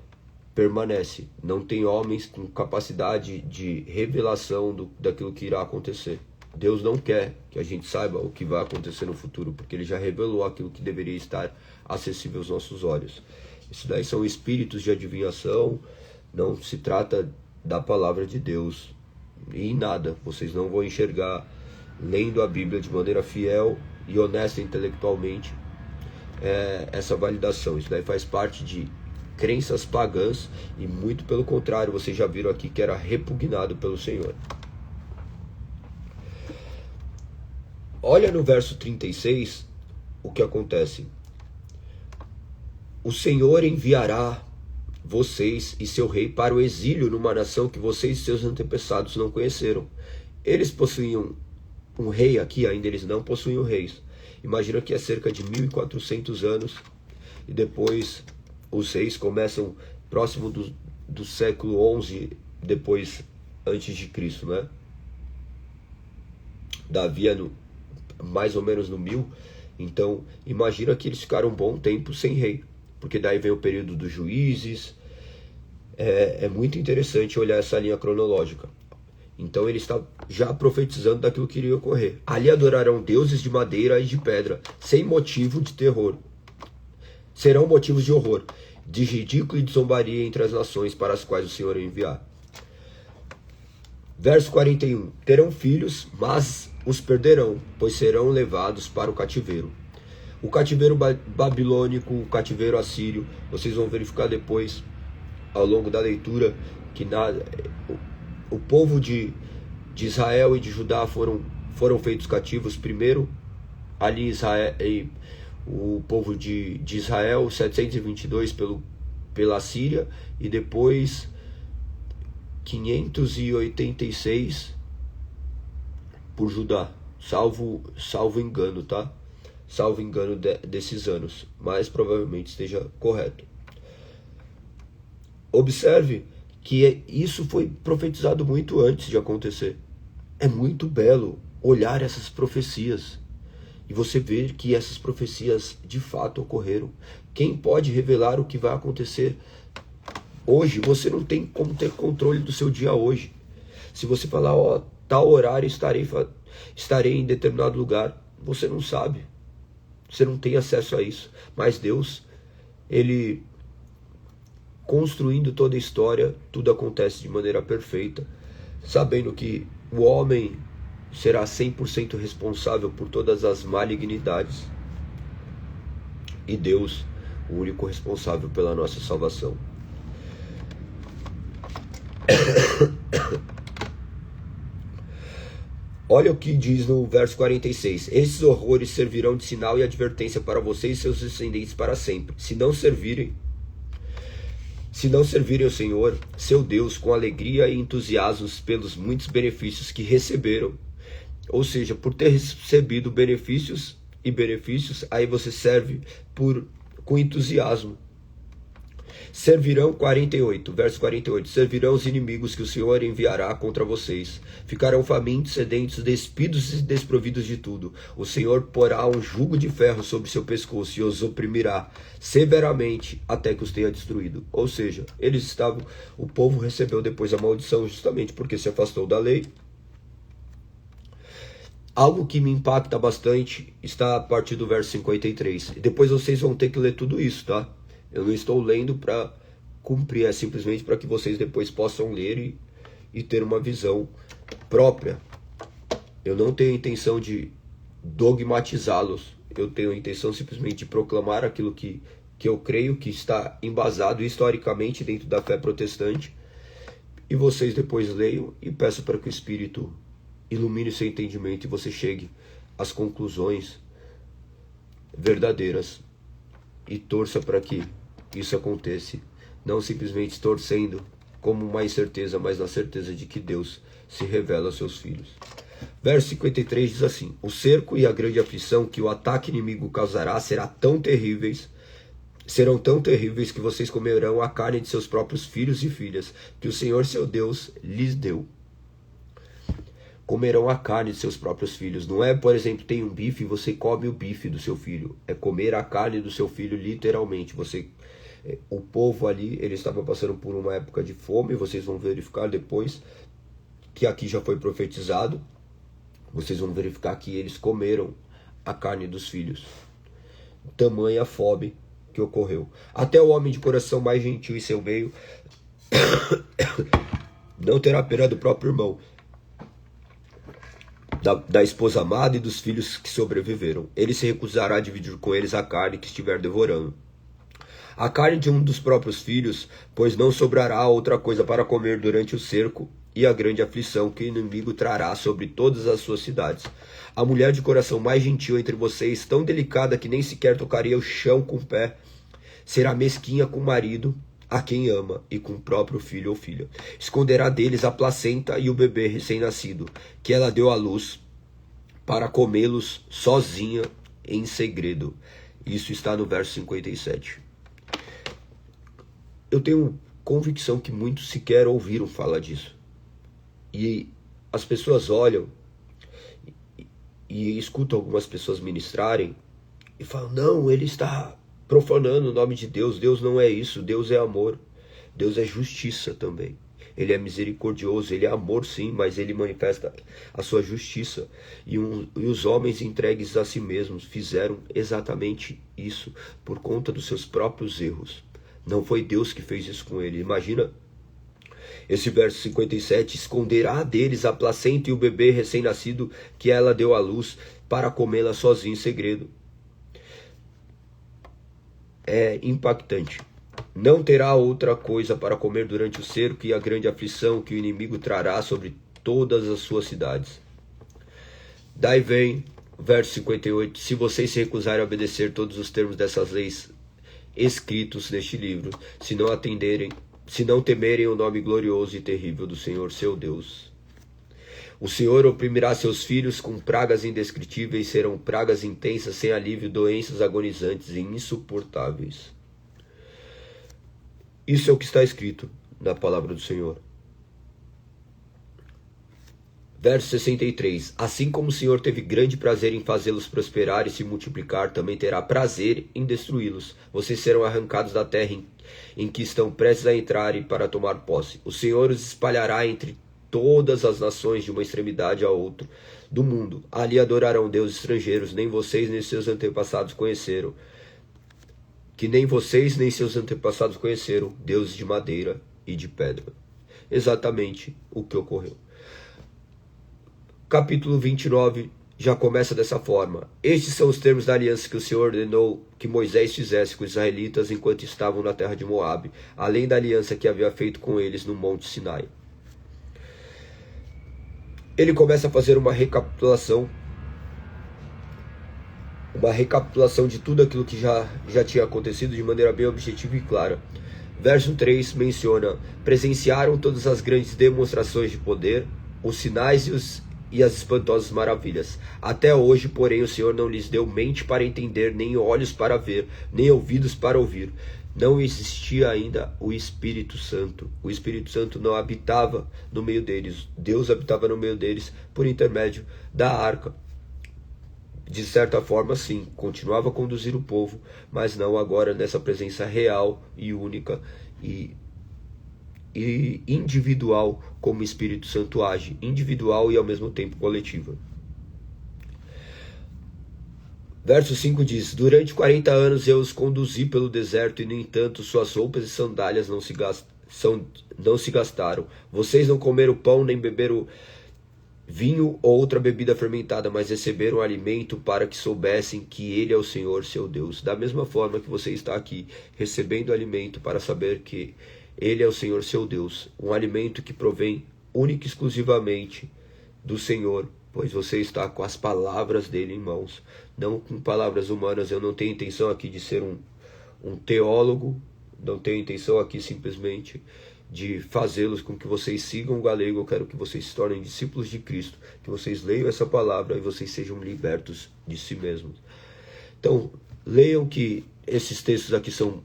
permanece. Não tem homens com capacidade de revelação daquilo que irá acontecer. Deus não quer que a gente saiba o que vai acontecer no futuro, porque Ele já revelou aquilo que deveria estar acessível aos nossos olhos. Isso daí são espíritos de adivinhação, não se trata da palavra de Deus. E em nada, vocês não vão enxergar, lendo a Bíblia de maneira fiel e honesta intelectualmente, essa validação. Isso daí faz parte de crenças pagãs e muito pelo contrário, vocês já viram aqui que era repugnado pelo Senhor. Olha no verso 36 o que acontece. O Senhor enviará vocês e seu rei para o exílio numa nação que vocês e seus antepassados não conheceram. Eles possuíam um rei aqui, ainda eles não possuíam reis. Imagina que é cerca de 1400 anos e depois os reis começam próximo do século 11 depois antes de Cristo, né? Davi é mais ou menos no 1000. Então imagina que eles ficaram um bom tempo sem rei, porque daí vem o período dos juízes. É muito interessante olhar essa linha cronológica. Então ele está já profetizando daquilo que iria ocorrer. Ali adorarão deuses de madeira e de pedra, sem motivo de terror. Serão motivos de horror, de ridículo e de zombaria entre as nações para as quais o Senhor enviar. Verso 41. Terão filhos, mas os perderão, pois serão levados para o cativeiro. O cativeiro babilônico, o cativeiro assírio, vocês vão verificar depois, ao longo da leitura, que o povo de Israel e de Judá foram feitos cativos primeiro. Ali Israel, o povo de Israel, 722 pela Síria, e depois 586 por Judá, salvo engano, tá? Salvo engano desses anos, mas provavelmente esteja correto. Observe que isso foi profetizado muito antes de acontecer. É muito belo olhar essas profecias e você ver que essas profecias de fato ocorreram. Quem pode revelar o que vai acontecer hoje? Você não tem como ter controle do seu dia hoje. Se você falar, tal horário estarei em determinado lugar, você não sabe. Você não tem acesso a isso. Mas Deus, Ele construindo toda a história, tudo acontece de maneira perfeita, sabendo que o homem será 100% responsável por todas as malignidades e Deus, o único responsável pela nossa salvação. Olha o que diz no verso 46. Esses horrores servirão de sinal e advertência para vocês e seus descendentes para sempre. Se não servirem o Senhor, seu Deus, com alegria e entusiasmo pelos muitos benefícios que receberam, ou seja, por ter recebido benefícios, aí você serve com entusiasmo. Servirão, 48, verso 48, servirão os inimigos que o Senhor enviará contra vocês. Ficarão famintos, sedentos, despidos e desprovidos de tudo. O Senhor porá um jugo de ferro sobre seu pescoço e os oprimirá severamente até que os tenha destruído. Ou seja, o povo recebeu depois a maldição justamente porque se afastou da lei. Algo que me impacta bastante está a partir do verso 53. E depois vocês vão ter que ler tudo isso, tá? Eu não estou lendo para cumprir, é simplesmente para que vocês depois possam ler e ter uma visão própria. Eu não tenho a intenção de dogmatizá-los, eu tenho a intenção simplesmente de proclamar aquilo que eu creio que está embasado historicamente dentro da fé protestante, e vocês depois leiam e peço para que o Espírito ilumine seu entendimento e você chegue às conclusões verdadeiras e torça para que isso aconteça, não simplesmente torcendo como uma incerteza, mas na certeza de que Deus se revela aos seus filhos. Verso 53 diz assim: o cerco e a grande aflição que o ataque inimigo causará serão tão terríveis que vocês comerão a carne de seus próprios filhos e filhas, que o Senhor seu Deus lhes deu. Comerão a carne de seus próprios filhos. Não é, por exemplo, tem um bife e você come o bife do seu filho. É comer a carne do seu filho, literalmente. O povo ali, ele estava passando por uma época de fome. Vocês vão verificar depois que aqui já foi profetizado. Vocês vão verificar que eles comeram a carne dos filhos. Tamanha fome que ocorreu. Até o homem de coração mais gentil em seu meio não terá pena do próprio irmão, da esposa amada e dos filhos que sobreviveram. Ele se recusará a dividir com eles a carne que estiver devorando. A carne de um dos próprios filhos, pois não sobrará outra coisa para comer durante o cerco e a grande aflição que o inimigo trará sobre todas as suas cidades. A mulher de coração mais gentil entre vocês, tão delicada que nem sequer tocaria o chão com o pé, será mesquinha com o marido a quem ama e com o próprio filho ou filha. Esconderá deles a placenta e o bebê recém-nascido, que ela deu à luz, para comê-los sozinha em segredo. Isso está no verso 57. Eu tenho convicção que muitos sequer ouviram falar disso. E as pessoas olham e escutam algumas pessoas ministrarem e falam: não, ele está profanando o nome de Deus. Deus não é isso. Deus é amor. Deus é justiça também. Ele é misericordioso. Ele é amor, sim, mas ele manifesta a sua justiça. E os homens entregues a si mesmos fizeram exatamente isso por conta dos seus próprios erros. Não foi Deus que fez isso com ele. Imagina esse verso 57. Esconderá deles a placenta e o bebê recém-nascido que ela deu à luz, para comê-la sozinha em segredo. É impactante. Não terá outra coisa para comer durante o cerco e a grande aflição que o inimigo trará sobre todas as suas cidades. Daí vem verso 58. Se vocês se recusarem a obedecer todos os termos dessas leis escritos neste livro, se não temerem o nome glorioso e terrível do Senhor seu Deus, o Senhor oprimirá seus filhos com pragas indescritíveis, serão pragas intensas, sem alívio, doenças agonizantes e insuportáveis. Isso é o que está escrito na palavra do Senhor. Verso 63. Assim como o Senhor teve grande prazer em fazê-los prosperar e se multiplicar, também terá prazer em destruí-los. Vocês serão arrancados da terra em que estão prestes a entrar e para tomar posse. O Senhor os espalhará entre todas as nações de uma extremidade a outra do mundo. Ali adorarão deuses estrangeiros, nem vocês nem seus antepassados conheceram. Que nem vocês nem seus antepassados conheceram, deuses de madeira e de pedra. Exatamente o que ocorreu. Capítulo 29 já começa dessa forma. Estes são os termos da aliança que o Senhor ordenou que Moisés fizesse com os israelitas enquanto estavam na terra de Moabe, além da aliança que havia feito com eles no Monte Sinai. Ele começa a fazer uma recapitulação de tudo aquilo que já tinha acontecido de maneira bem objetiva e clara. Verso 3 menciona: presenciaram todas as grandes demonstrações de poder, os sinais e as espantosas maravilhas. Até hoje, porém, o Senhor não lhes deu mente para entender, nem olhos para ver, nem ouvidos para ouvir. Não existia ainda o Espírito Santo. O Espírito Santo não habitava no meio deles. Deus habitava no meio deles por intermédio da arca. De certa forma, sim, continuava a conduzir o povo, mas não agora nessa presença real e única e individual, como o Espírito Santo age, individual e ao mesmo tempo coletiva. Verso 5 diz: durante 40 anos eu os conduzi pelo deserto, e no entanto suas roupas e sandálias não se gastaram. Vocês não comeram pão, nem beberam vinho ou outra bebida fermentada, mas receberam alimento para que soubessem que Ele é o Senhor seu Deus. Da mesma forma que você está aqui, recebendo alimento para saber que Ele é o Senhor seu Deus. Um alimento que provém única e exclusivamente do Senhor, pois você está com as palavras dele em mãos, não com palavras humanas. Eu não tenho intenção aqui de ser um teólogo, não tenho intenção aqui simplesmente de fazê-los com que vocês sigam o galego. Eu quero que vocês se tornem discípulos de Cristo, que vocês leiam essa palavra e vocês sejam libertos de si mesmos. Então, leiam que esses textos aqui são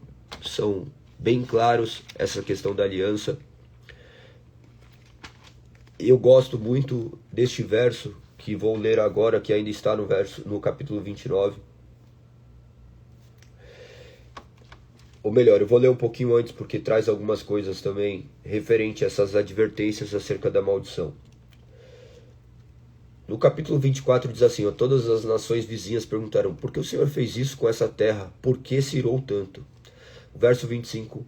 bem claros, essa questão da aliança. Eu gosto muito deste verso, que vou ler agora, que ainda está no capítulo 29. Ou melhor, eu vou ler um pouquinho antes, porque traz algumas coisas também referente a essas advertências acerca da maldição. No capítulo 24 diz assim: todas as nações vizinhas perguntaram: por que o Senhor fez isso com essa terra? Por que se irou tanto? O verso 25: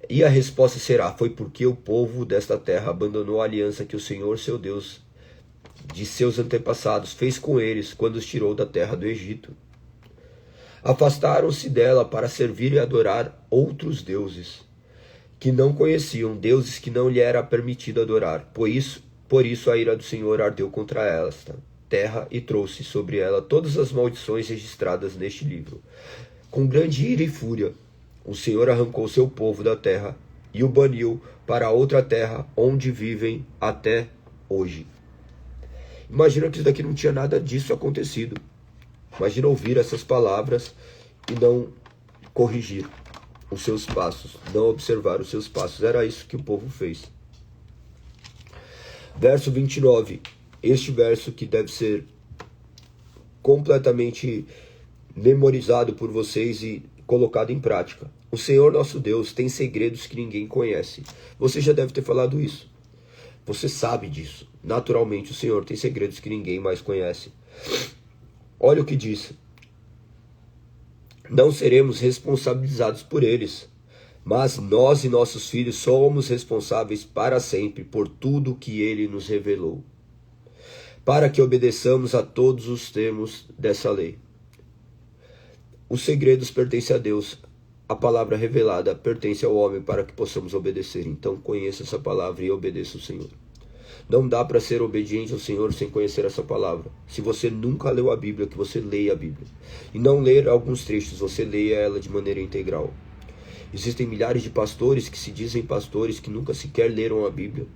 e a resposta será: foi porque o povo desta terra abandonou a aliança que o Senhor seu Deus de seus antepassados fez com eles quando os tirou da terra do Egito. Afastaram-se dela para servir e adorar outros deuses que não conheciam, deuses que não lhe era permitido adorar. Por isso a ira do Senhor ardeu contra esta terra e trouxe sobre ela todas as maldições registradas neste livro. Com grande ira e fúria, o Senhor arrancou seu povo da terra e o baniu para outra terra, onde vivem até hoje. Imagina que isso daqui não tinha nada disso acontecido. Imagina ouvir essas palavras e não corrigir os seus passos, não observar os seus passos. Era isso que o povo fez. Verso 29. Este verso que deve ser completamente memorizado por vocês e colocado em prática. O Senhor nosso Deus tem segredos que ninguém conhece. Você já deve ter falado isso. Você sabe disso. Naturalmente o Senhor tem segredos que ninguém mais conhece. Olha o que diz: não seremos responsabilizados por eles, mas nós e nossos filhos somos responsáveis para sempre por tudo que ele nos revelou, para que obedeçamos a todos os termos dessa lei. Os segredos pertencem a Deus, a palavra revelada pertence ao homem para que possamos obedecer. Então conheça essa palavra e obedeça o Senhor. Não dá para ser obediente ao Senhor sem conhecer essa palavra. Se você nunca leu a Bíblia, que você leia a Bíblia. E não ler alguns trechos, você leia ela de maneira integral. Existem milhares de pastores que se dizem pastores que nunca sequer leram a Bíblia.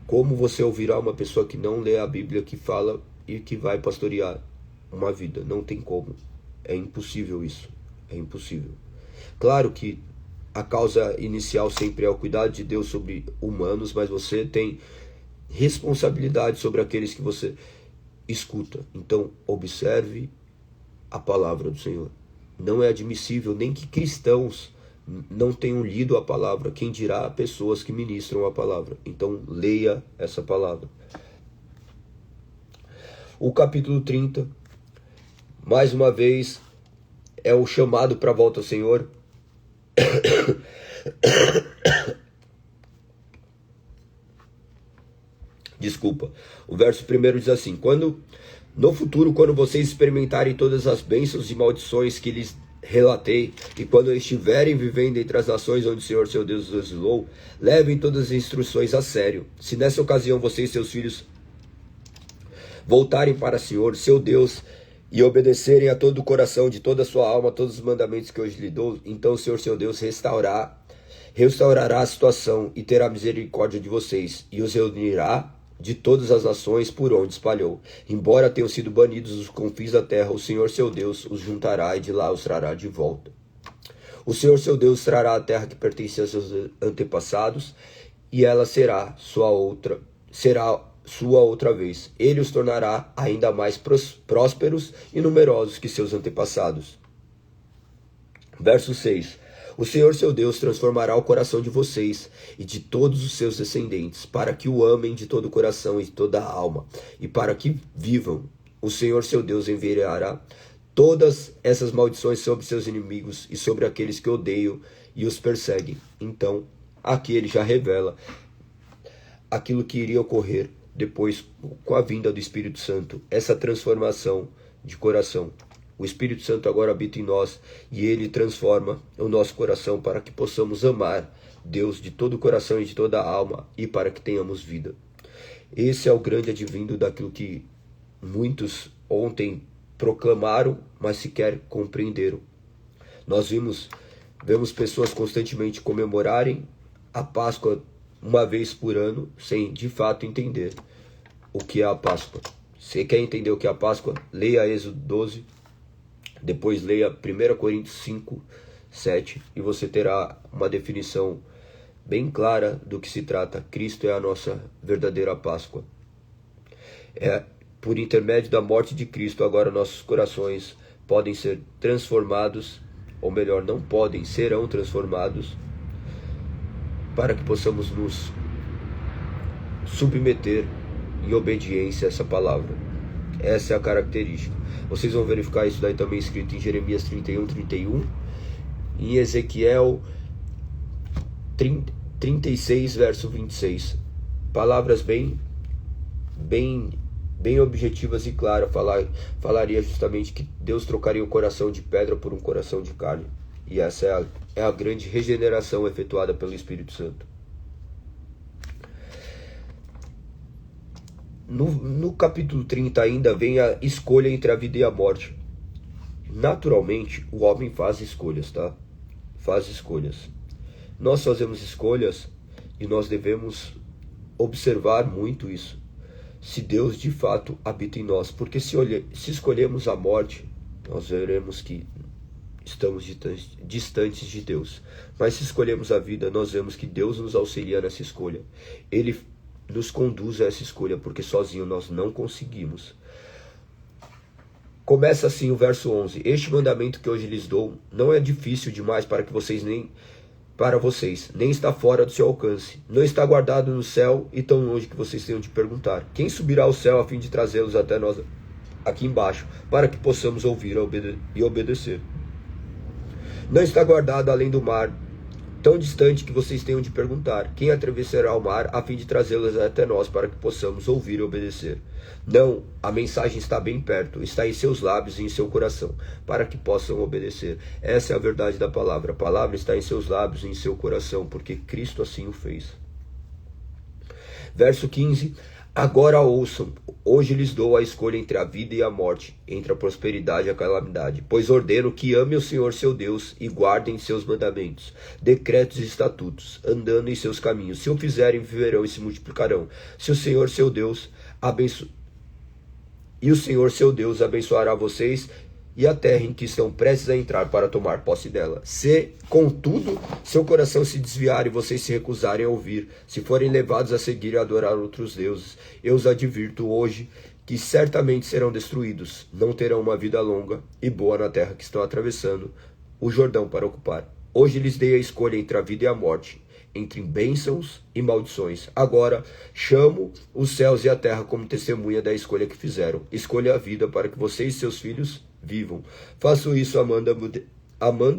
Como você ouvirá uma pessoa que não lê a Bíblia, que fala e que vai pastorear uma vida? Não tem como. É impossível isso. É impossível. Claro que a causa inicial sempre é o cuidado de Deus sobre humanos, mas você tem responsabilidade sobre aqueles que você escuta. Então, observe a palavra do Senhor. Não é admissível nem que cristãos não tenham lido a palavra, quem dirá pessoas que ministram a palavra. Então, leia essa palavra. O capítulo 30, mais uma vez, é o chamado para a volta ao Senhor. Desculpa. O verso 1 diz assim: no futuro, quando vocês experimentarem todas as bênçãos e maldições que lhes relatei, e quando estiverem vivendo entre as nações onde o Senhor seu Deus os exilou, levem todas as instruções a sério. Se nessa ocasião vocês e seus filhos voltarem para o Senhor, seu Deus, e obedecerem a todo o coração, de toda a sua alma, todos os mandamentos que hoje lhe dou, então o Senhor seu Deus restaurará a situação e terá misericórdia de vocês, e os reunirá de todas as nações por onde espalhou. Embora tenham sido banidos dos confins da terra, o Senhor seu Deus os juntará e de lá os trará de volta. O Senhor seu Deus trará a terra que pertencia a seus antepassados, e ela será sua outra vez. Ele os tornará ainda mais prósperos e numerosos que seus antepassados. Verso 6. O Senhor seu Deus transformará o coração de vocês e de todos os seus descendentes, para que o amem de todo o coração e de toda a alma, e para que vivam o Senhor seu Deus enviará todas essas maldições sobre seus inimigos e sobre aqueles que odeiam e os perseguem. Então, aqui ele já revela aquilo que iria ocorrer depois com a vinda do Espírito Santo, essa transformação de coração. O Espírito Santo agora habita em nós e ele transforma o nosso coração para que possamos amar Deus de todo o coração e de toda a alma e para que tenhamos vida. Esse é o grande advindo daquilo que muitos ontem proclamaram, mas sequer compreenderam. Nós vemos pessoas constantemente comemorarem a Páscoa uma vez por ano, sem de fato entender o que é a Páscoa. Se quer entender o que é a Páscoa, leia Êxodo 12, depois leia 1 Coríntios 5, 7, e você terá uma definição bem clara do que se trata. Cristo é a nossa verdadeira Páscoa. É por intermédio da morte de Cristo, agora nossos corações podem ser transformados, ou melhor, não podem, serão transformados, para que possamos nos submeter em obediência a essa palavra. Essa é a característica. Vocês vão verificar isso daí também escrito em Jeremias 31, 31, em Ezequiel 36, verso 26. Palavras bem objetivas e claras. Falaria justamente que Deus trocaria o coração de pedra por um coração de carne. E essa é a grande regeneração efetuada pelo Espírito Santo. No capítulo 30 ainda vem a escolha entre a vida e a morte. Naturalmente, o homem faz escolhas, tá? Faz escolhas. Nós fazemos escolhas e nós devemos observar muito isso. Se Deus de fato habita em nós. Porque se escolhemos a morte, nós veremos que estamos distantes de Deus. Mas se escolhemos a vida, nós vemos que Deus nos auxilia nessa escolha. Ele nos conduz a essa escolha, porque sozinho nós não conseguimos. Começa assim o verso 11. Este mandamento que hoje lhes dou não é difícil demais para vocês, nem está fora do seu alcance. Não está guardado no céu e tão longe que vocês tenham de perguntar: quem subirá ao céu a fim de trazê-los até nós aqui embaixo, para que possamos ouvir e obedecer? Não está guardado além do mar, tão distante que vocês tenham de perguntar: quem atravessará o mar a fim de trazê-los até nós, para que possamos ouvir e obedecer? Não, a mensagem está bem perto, está em seus lábios e em seu coração, para que possam obedecer. Essa é a verdade da palavra. A palavra está em seus lábios e em seu coração, porque Cristo assim o fez. Verso 15. Agora ouçam, hoje lhes dou a escolha entre a vida e a morte, entre a prosperidade e a calamidade. Pois ordeno que amem o Senhor seu Deus e guardem seus mandamentos, decretos e estatutos, andando em seus caminhos. Se o fizerem, viverão e se multiplicarão. Se o Senhor seu Deus abençoará vocês e a terra em que estão prestes a entrar para tomar posse dela. Se, contudo, seu coração se desviar e vocês se recusarem a ouvir, se forem levados a seguir e adorar outros deuses, eu os advirto hoje que certamente serão destruídos, não terão uma vida longa e boa na terra que estão atravessando o Jordão para ocupar. Hoje lhes dei a escolha entre a vida e a morte, entre bênçãos e maldições. Agora chamo os céus e a terra como testemunha da escolha que fizeram. Escolha a vida para que vocês e seus filhos vivam. Faço isso amando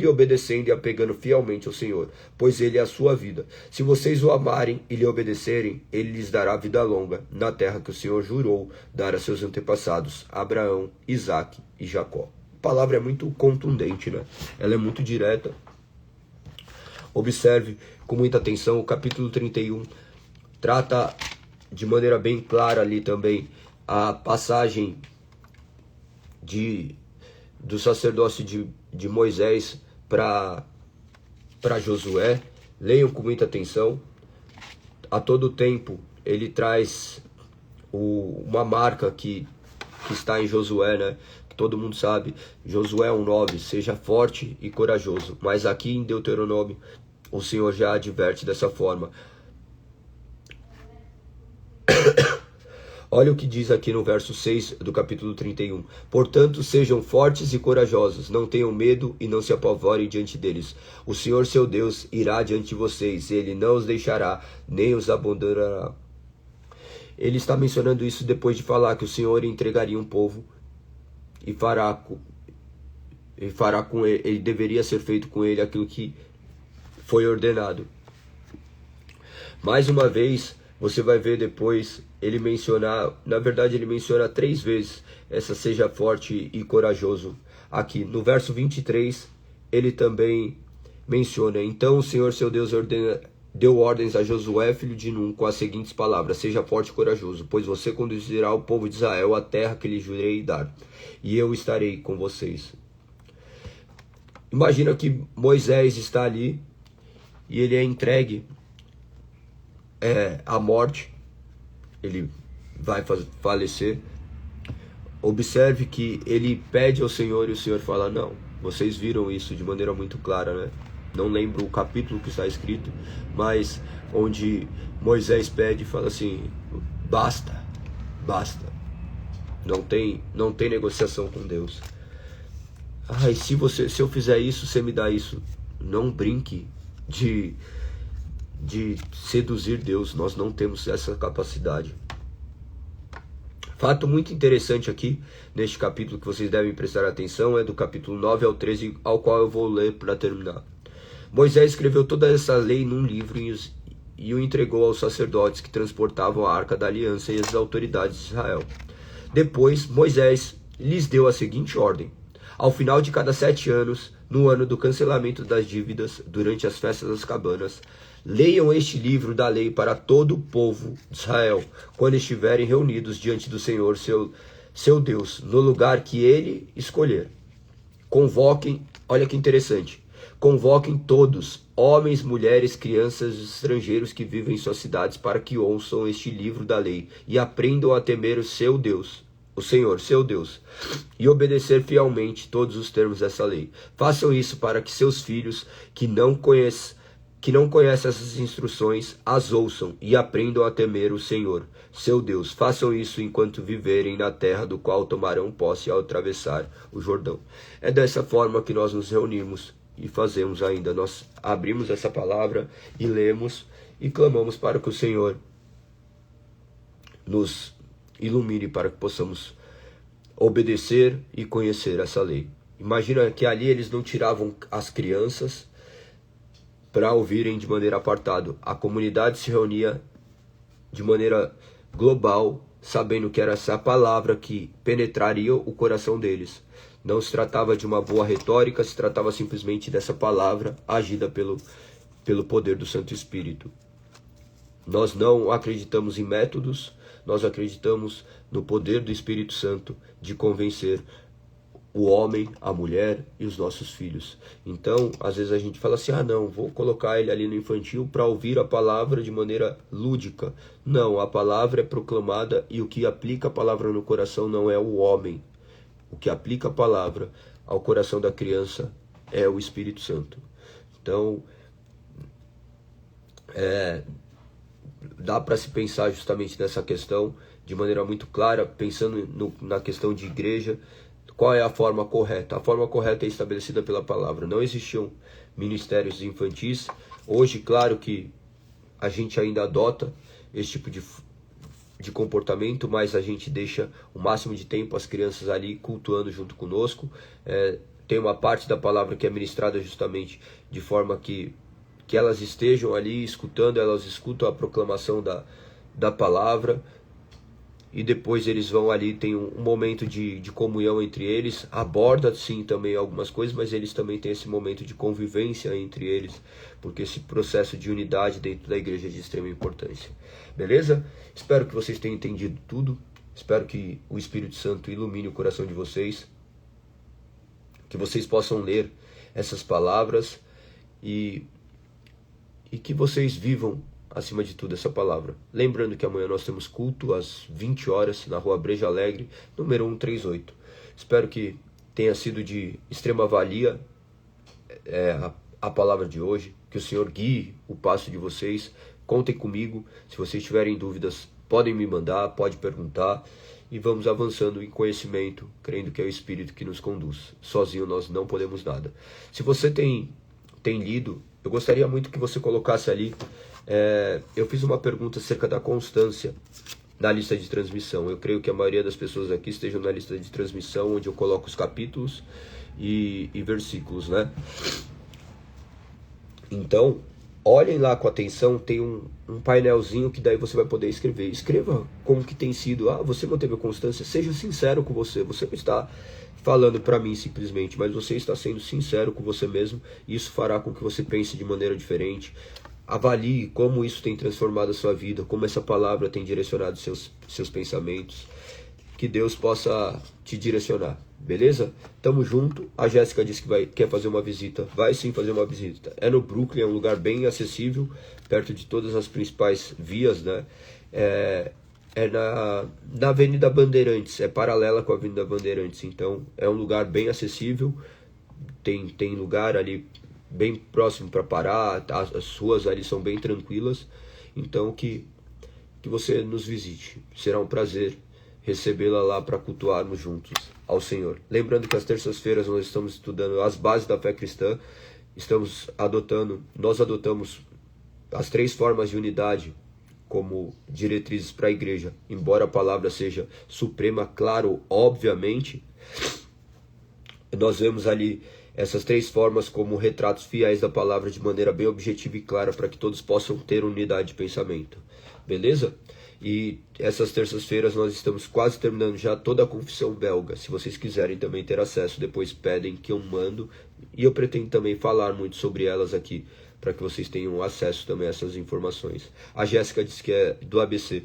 e obedecendo e apegando fielmente ao Senhor, pois Ele é a sua vida. Se vocês o amarem e lhe obedecerem, Ele lhes dará vida longa na terra que o Senhor jurou dar a seus antepassados, Abraão, Isaque e Jacó. A palavra é muito contundente, né? Ela é muito direta. Observe com muita atenção, o capítulo 31 trata de maneira bem clara ali também a passagem do sacerdócio de Moisés para Josué. Leiam com muita atenção. A todo tempo ele traz uma marca que está em Josué, né? Que todo mundo sabe. Josué 1:9, seja forte e corajoso. Mas aqui em Deuteronômio o Senhor já adverte dessa forma. Olha o que diz aqui no verso 6 do capítulo 31. Portanto, sejam fortes e corajosos, não tenham medo e não se apavorem diante deles. O Senhor seu Deus irá diante de vocês, Ele não os deixará, nem os abandonará. Ele está mencionando isso depois de falar que o Senhor entregaria um povo e fará com ele, deveria ser feito com ele aquilo que foi ordenado. Mais uma vez, você vai ver depois ele mencionar, na verdade ele menciona 3 vezes essa seja forte e corajoso aqui. No verso 23, ele também menciona: então o Senhor seu Deus deu ordens a Josué, filho de Nun, com as seguintes palavras: seja forte e corajoso, pois você conduzirá o povo de Israel à terra que lhe jurei dar, e eu estarei com vocês. Imagina que Moisés está ali e ele é entregue à morte, ele vai falecer. Observe que ele pede ao Senhor e o Senhor fala: não. Vocês viram isso de maneira muito clara, né? Não lembro o capítulo que está escrito, mas onde Moisés pede e fala assim: basta, basta. Não tem negociação com Deus. E se eu fizer isso, você me dá isso. Não brinque de seduzir Deus. Nós não temos essa capacidade. Fato muito interessante aqui, neste capítulo, que vocês devem prestar atenção, é do capítulo 9 ao 13, ao qual eu vou ler para terminar. Moisés escreveu toda essa lei num livro e o entregou aos sacerdotes que transportavam a Arca da Aliança e às autoridades de Israel. Depois, Moisés lhes deu a seguinte ordem: ao final de cada 7 anos, no ano do cancelamento das dívidas, durante as festas das cabanas, leiam este livro da lei para todo o povo de Israel, quando estiverem reunidos diante do Senhor, seu Deus, no lugar que ele escolher. Convoquem, olha que interessante, convoquem todos, homens, mulheres, crianças e estrangeiros que vivem em suas cidades, para que ouçam este livro da lei e aprendam a temer o seu Deus, o Senhor, seu Deus, e obedecer fielmente todos os termos dessa lei. Façam isso para que seus filhos, que não conhecem essas instruções, as ouçam e aprendam a temer o Senhor, seu Deus. Façam isso enquanto viverem na terra do qual tomarão posse ao atravessar o Jordão. É dessa forma que nós nos reunimos e fazemos ainda. Nós abrimos essa palavra e lemos e clamamos para que o Senhor nos ilumine para que possamos obedecer e conhecer essa lei. Imagina que ali eles não tiravam as crianças para ouvirem de maneira apartada. A comunidade se reunia de maneira global, sabendo que era essa palavra que penetraria o coração deles. Não se tratava de uma boa retórica, se tratava simplesmente dessa palavra agida pelo poder do Santo Espírito. Nós não acreditamos em métodos, nós acreditamos no poder do Espírito Santo de convencer o homem, a mulher e os nossos filhos. Então, às vezes a gente fala assim: não, vou colocar ele ali no infantil para ouvir a palavra de maneira lúdica. Não, a palavra é proclamada e o que aplica a palavra no coração não é o homem. O que aplica a palavra ao coração da criança é o Espírito Santo. Então, dá para se pensar justamente nessa questão de maneira muito clara, pensando na questão de igreja. Qual é a forma correta? A forma correta é estabelecida pela palavra. Não existiam ministérios infantis. Hoje, claro que a gente ainda adota esse tipo de comportamento, mas a gente deixa o máximo de tempo as crianças ali cultuando junto conosco. Tem uma parte da palavra que é ministrada justamente de forma que elas estejam ali escutando, elas escutam a proclamação da palavra, e depois eles vão ali, tem um momento de comunhão entre eles, aborda sim também algumas coisas, mas eles também têm esse momento de convivência entre eles, porque esse processo de unidade dentro da igreja é de extrema importância. Beleza? Espero que vocês tenham entendido tudo, espero que o Espírito Santo ilumine o coração de vocês, que vocês possam ler essas palavras e que vocês vivam acima de tudo essa palavra. Lembrando que amanhã nós temos culto às 20 horas na rua Breja Alegre, número 138. Espero que tenha sido de extrema valia a palavra de hoje, que o Senhor guie o passo de vocês. Contem comigo, se vocês tiverem dúvidas, podem me mandar, pode perguntar, e vamos avançando em conhecimento, crendo que é o Espírito que nos conduz. Sozinho nós não podemos nada. Se você tem lido, eu gostaria muito que você colocasse ali. Eu fiz uma pergunta acerca da constância. na lista de transmissão. Eu creio que a maioria das pessoas aqui estejam na lista de transmissão, onde eu coloco os capítulos e versículos, né? Então, olhem lá com atenção, tem um painelzinho que daí você vai poder escrever. Escreva como que tem sido. Você manteve a constância, seja sincero com você. Você não está falando para mim simplesmente, mas você está sendo sincero com você mesmo. Isso fará com que você pense de maneira diferente. Avalie como isso tem transformado a sua vida, como essa palavra tem direcionado seus pensamentos. Que Deus possa te direcionar, beleza? Tamo junto. A Jéssica disse que quer fazer uma visita. Vai sim fazer uma visita. É no Brooklyn, é um lugar bem acessível, perto de todas as principais vias, né? É na Avenida Bandeirantes, é paralela com a Avenida Bandeirantes. Então é um lugar bem acessível. Tem lugar ali bem próximo para parar. As ruas ali são bem tranquilas. Então que você nos visite. Será um prazer recebê-la lá para cultuarmos juntos ao Senhor. Lembrando que às terças-feiras nós estamos estudando as bases da fé cristã. Nós adotamos as 3 formas de unidade como diretrizes para a igreja. Embora a palavra seja suprema, claro, obviamente, nós vemos ali essas 3 formas como retratos fiéis da palavra de maneira bem objetiva e clara para que todos possam ter unidade de pensamento. Beleza? E essas terças-feiras nós estamos quase terminando já toda a confissão belga. Se vocês quiserem também ter acesso, depois pedem que eu mando. E eu pretendo também falar muito sobre elas aqui, para que vocês tenham acesso também a essas informações. A Jéssica disse que é do ABC.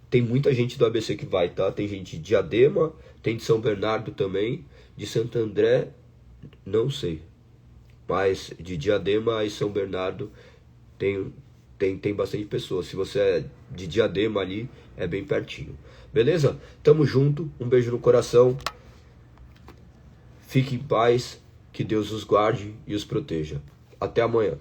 Tem muita gente do ABC que vai, tá? Tem gente de Diadema, tem de São Bernardo também, de Santo André, não sei. Mas de Diadema e São Bernardo tem bastante pessoas. Se você é de Diadema ali, é bem pertinho. Beleza? Tamo junto. Um beijo no coração. Fique em paz. Que Deus os guarde e os proteja. Até amanhã.